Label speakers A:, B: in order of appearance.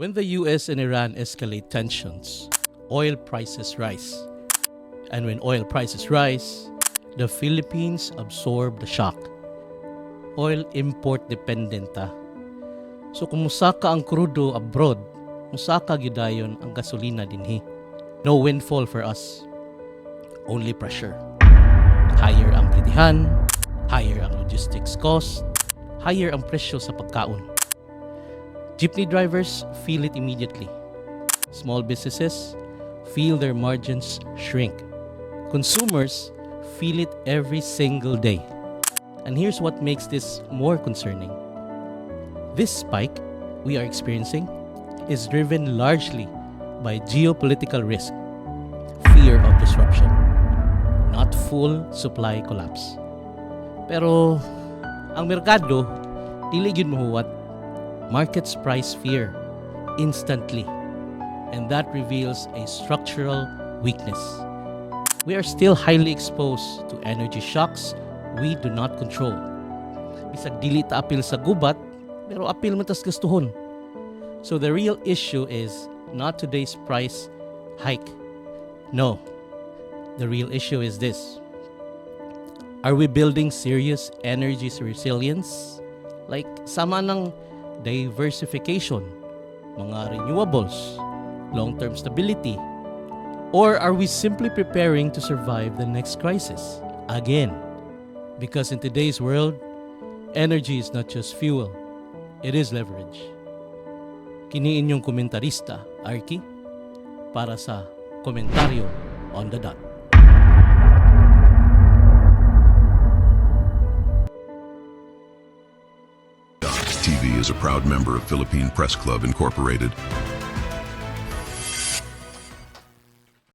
A: When the US and Iran escalate tensions, oil prices rise. And when oil prices rise, the Philippines absorb the shock. Oil import dependent ta. So kung musaka ang krudo abroad, musaka gyudayon ang gasolina dinhi. No windfall for us. Only pressure. Higher ang plitihan, higher ang logistics cost, higher ang presyo sa pagkaon. Jeepney drivers feel it immediately. Small businesses feel their margins shrink. Consumers feel it every single day. And here's what makes this more concerning. This spike we are experiencing is driven largely by geopolitical risk, fear of disruption, not full supply collapse. Pero ang merkado, dili gyud mahuwat. Markets price fear instantly, and that reveals a structural weakness. We are still highly exposed to energy shocks we do not control. Bisag dili ta apil sa gubat, pero apil man tas gustuhon. So the real issue is not today's price hike. No. The real issue is this. Are we building serious energy resilience? Like sama ng diversification, mga renewables, long-term stability? Or are we simply preparing to survive the next crisis again? Because in today's world, energy is not just fuel, it is leverage. Kini inyong komentarista, Arky, para sa Komentaryo on the Dot.
B: TV is a proud member of Philippine Press Club Incorporated.